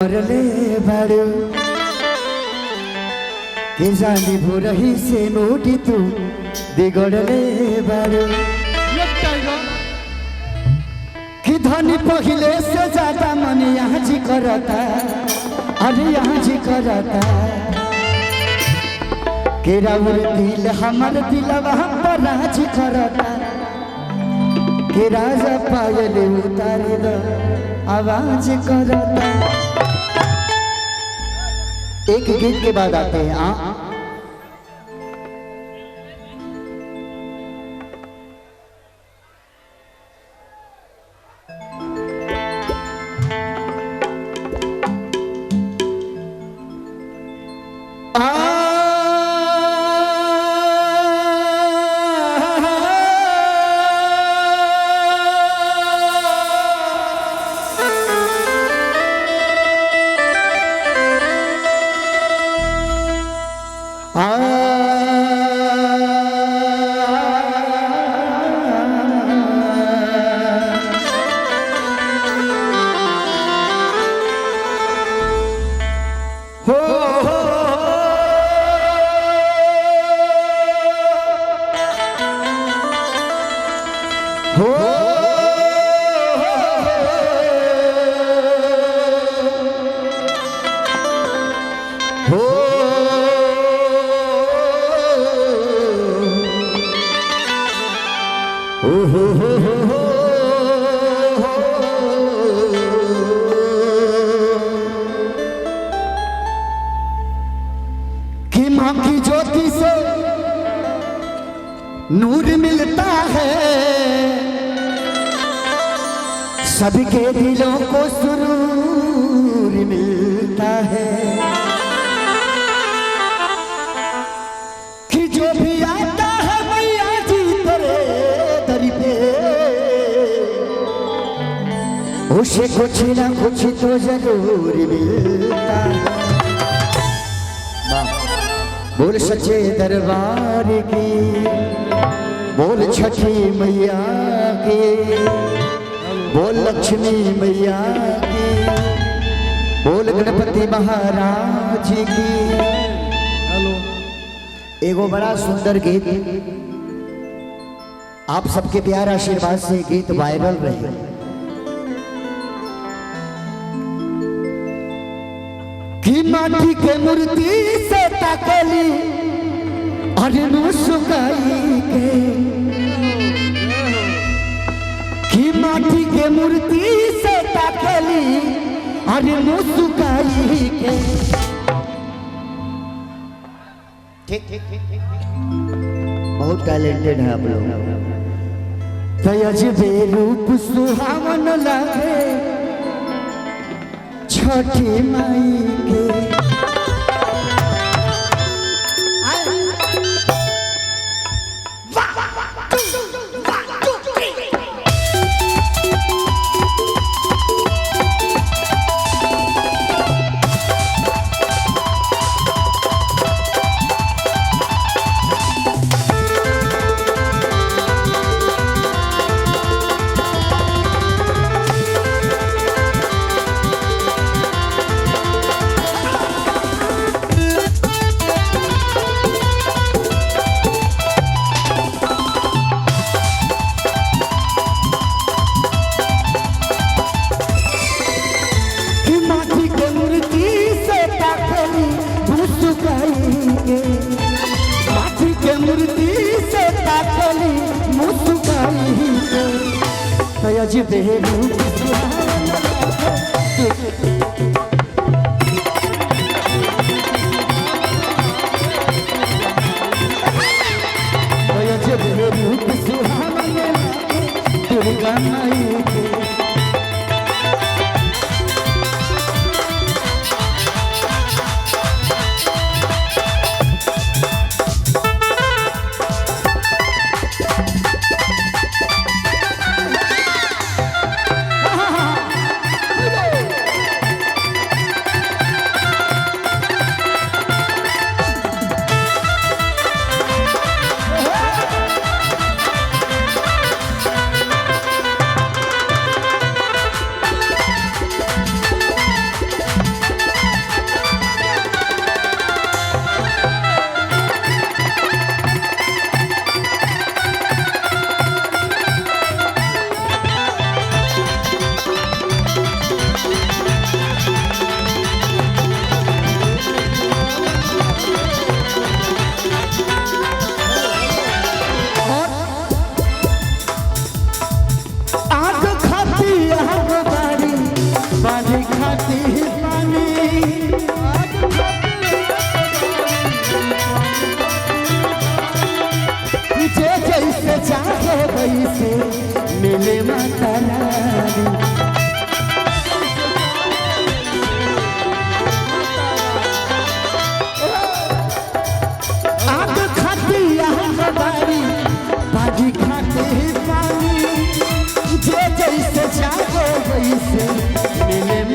मरले बाड़ो के जानी भोरही से मोटी तू बिगड़ले बाड़ो कि धनी पहले से ज्यादा मन यहाँ जी करता अरे यहाँ जी करता के राउर दिल हमार दिल वहाँ पर राज करता के राजा पायल उतारी दो आवाज करता। एक गीत के बाद आते हैं कि माँ की ज्योति से नूर मिलता है, सबके दिलों को सुरूर मिलता है कि जो भी आता है मैया जी तेरे दर पे उसे कुछ ना कुछ तो जरूर मिलता है। बोल सच्चे दरबार की, बोल छठी मैया की, बोल लक्ष्मी मैया की, बोल गणपति महाराज की। एगो बड़ा सुंदर गीत आप सबके प्यार आशीर्वाद से गीत वायरल रहे। कि माटी के मूर्ति से ताकली अरे मुस्काई के, कि माटी के मूर्ति से ताकली अरे मुस्काई के। ठीक बहुत टैलेंटेड है आप लोग। अजबे रूप सुहावन लागे छठी माई के। माटी के मूर्ति से ताकली मुस्काई के। अजबे रूप अजबे रूप सुहावन दुर्गा माई के।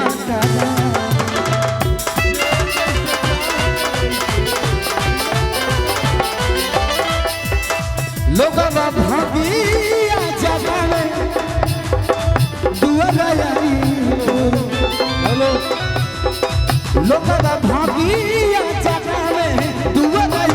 माता लोगवा भागिया जगावे दुआर आई हेलो लोगवा भागिया जगावे दुआर आई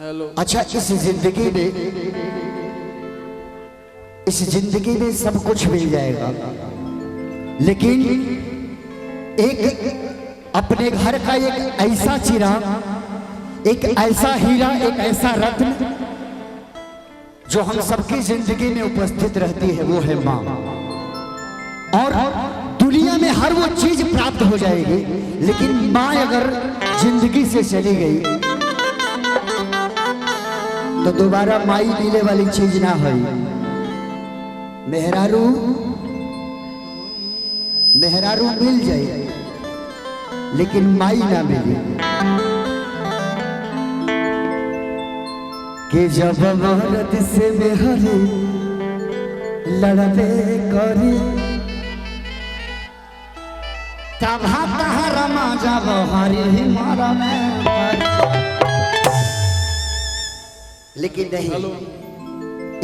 हेलो। अच्छा इस जिंदगी में सब कुछ मिल जाएगा, लेकिन एक अपने घर का एक ऐसा चिराग, एक ऐसा हीरा, एक ऐसा रत्न जो हम सबकी जिंदगी में उपस्थित रहती है, वो है माँ। और दुनिया में हर वो चीज प्राप्त हो जाएगी, लेकिन माँ अगर जिंदगी से चली गई तो दोबारा माई मिले वाली चीज ना है। मेहरारू मिल जाए लेकिन माई ना मिले। कि जब मर्द से मेहरी लड़ते करी तब रमा जब हरी मारा में। लेकिन नहीं,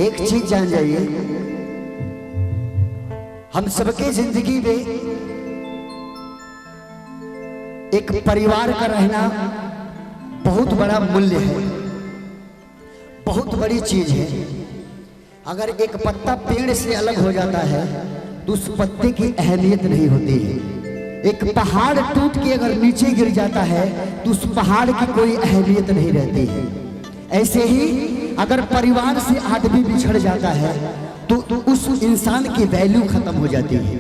एक चीज जान जाइए, हम सबके जिंदगी में एक परिवार का रहना बहुत बड़ा मूल्य है, बहुत बड़ी चीज है। अगर एक पत्ता पेड़ से अलग हो जाता है तो उस पत्ते की अहमियत नहीं होती है। एक पहाड़ टूट के अगर नीचे गिर जाता है तो उस पहाड़ की कोई अहमियत नहीं रहती है। ऐसे ही अगर परिवार से आदमी बिछड़ जाता है तो उस इंसान की वैल्यू खत्म हो जाती है।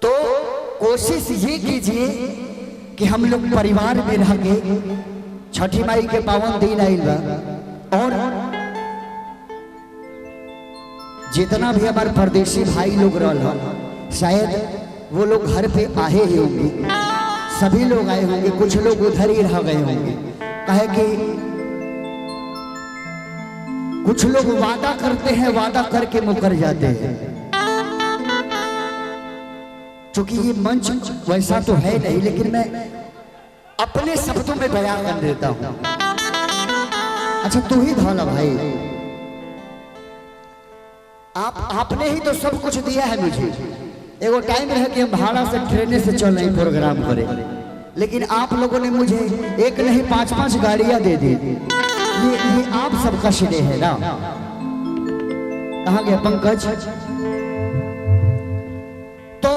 तो कोशिश ये कीजिए कि हम लोग परिवार में रह के छठी माई के पावन दिन आइल बा, और जितना भी हमारे परदेशी भाई लोग रहा शायद वो लोग घर पे आए ही होंगे, सभी लोग आए होंगे, कुछ लोग उधर ही रह गए होंगे। कहे कि कुछ लोग वादा करते हैं, वादा करके मुकर जाते हैं। क्योंकि ये मंच वैसा तो है नहीं, लेकिन मैं अपने शब्दों में बयान कर देता हूं। अच्छा तू ही धौला भाई, आपने ही तो सब कुछ दिया है मुझे। एगो टाइम रहे कि हम भाड़ा से ट्रेन से चल रहे प्रोग्राम करे, लेकिन आप लोगों ने मुझे एक नहीं 5-5 गाड़ियां दे दी। ये आप सबका श्रेय है ना। कहाँ गया पंकज? तो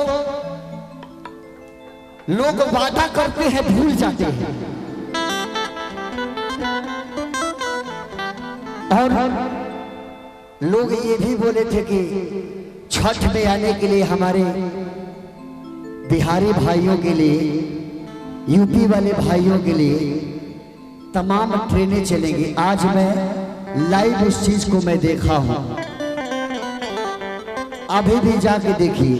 लोग वादा करते हैं, भूल जाते हैं, और लोग ये भी बोले थे कि छठ में आने के लिए हमारे बिहारी भाइयों के लिए, यूपी वाले भाइयों के लिए तमाम ट्रेनें चलेंगी। आज मैं लाइव उस चीज को मैं देखा हूं, अभी भी जाके देखिए।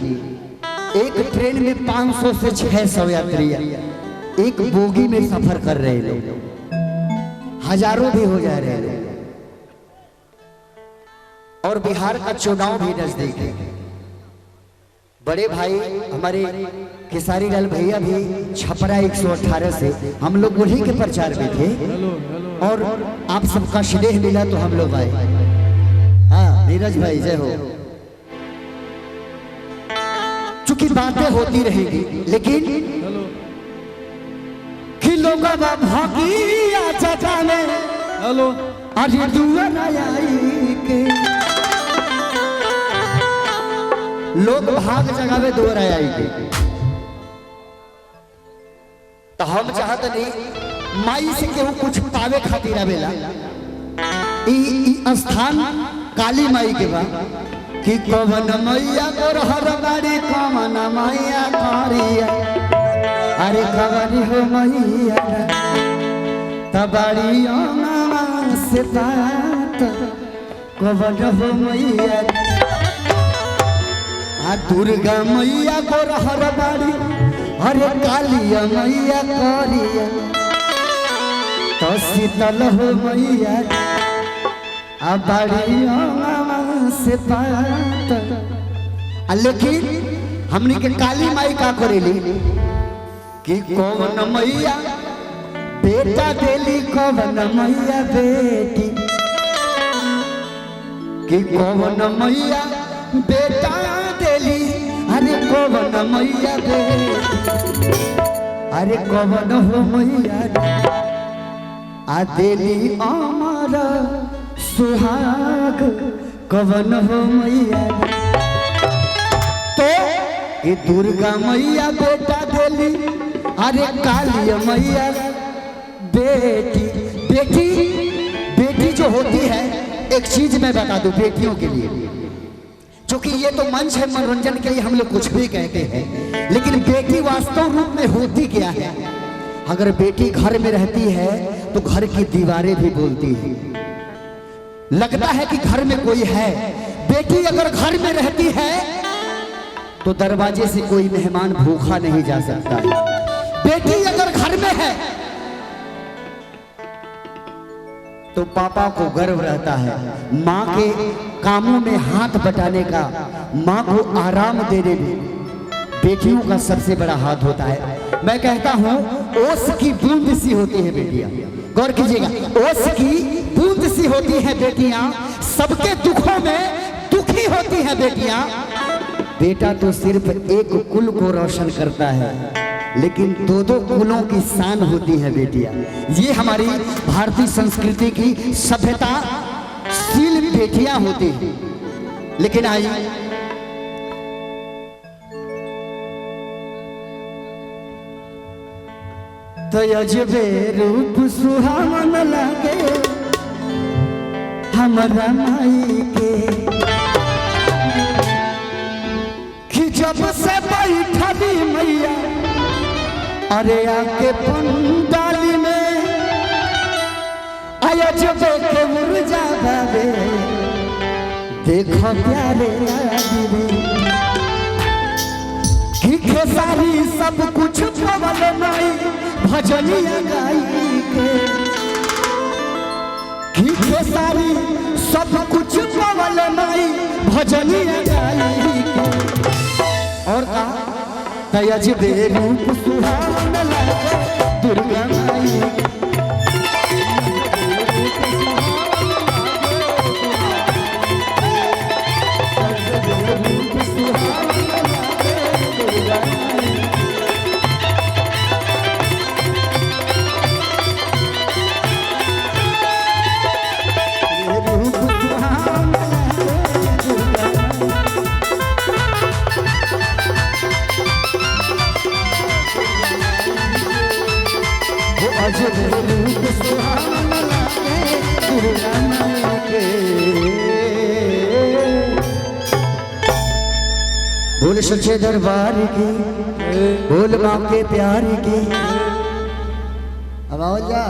एक ट्रेन में 500 से 600 यात्री एक बोगी में सफर कर रहे लोग, हजारों भी हो जा रहे लोग। और बिहार का चुनाव भी नजदीक है। बड़े भाई हमारे खेसारी लाल भैया भी छपरा 118 से, हम लोग उन्हीं के प्रचार में थे, और आप सबका स्नेह मिला तो हम लोग आए। हाँ नीरज भाई जय हो। चूंकि बातें होती रहेगी, लेकिन खिलोगा भागिया जगाने हेलो आज दुआर आई के लोग भाग जगावे दुआर आई के। तो हम चाहते नहीं माई से केहू कुछ पावे खातिर आवेला। ई स्थान काली माई के बा कि कवन मैया गोर हर बाड़ी कवन मैया करिया, अरे कवनी हो मैया तबाड़ी से बात कवन हो मैया। दुर्गा मैया गोर हर बाड़ी, अरे कालिया मैया करिया, तो शीतल हो मैया बाड़ी से पातर। लेकिन हमने के काली माई का करेली कि कौन मैया बेटा देली, कौन मैया बेटी, कि कौन मैया बेटा देली, अरे कौन मैया बेटी, अरे कौन हो मैया आ देली अमर सुहाग, कौन हो मैया। तो ये दुर्गा मैया बेटा देली, अरे काली मैया बेटी। बेटी बेटी जो होती है, एक चीज मैं बता दूं बेटियों के लिए, क्योंकि ये तो मंच है मनोरंजन के लिए, हम लोग कुछ भी कहते हैं, लेकिन बेटी वास्तव रूप में होती क्या है। अगर बेटी घर में रहती है तो घर की दीवारें भी बोलती है, लगता है कि घर में कोई है। बेटी अगर घर में रहती है तो दरवाजे से कोई मेहमान भूखा नहीं जा सकता। बेटी अगर घर में है तो पापा को गर्व रहता है, माँ के कामों में हाथ बटाने का, माँ को आराम देने में बेटियों का सबसे बड़ा हाथ होता है। मैं कहता हूँ ओस की बूंद सी होती है बेटियां, गौर कीजिएगा, ओस की बूंद सी होती है बेटियां, सबके दुखों में दुखी होती है बेटियां। बेटा तो सिर्फ एक कुल को रोशन करता है, लेकिन दो दो कुलों की शान होती है बेटियां। ये हमारी भारतीय संस्कृति की सभ्यताशील बेटियां होती हैं। लेकिन आइए तो अजबे रूप सुहावन लागे हमारा माई के, कि जब से बैठली मैया अरे आके पंडाली में, अजबे के मुरझा भावे देखो प्यारे आदमी, कि खेसारी सब कुछ पवल माई भजनिया गाई के, कि खेसारी सब कुछ पवल माई भजनिया गाई के। और कहा अजबे रूप सुहावन लागे दुर्गा माई, बोल सच्चे दरबार की, बोल माँ के प्यार की। अब आओ जा।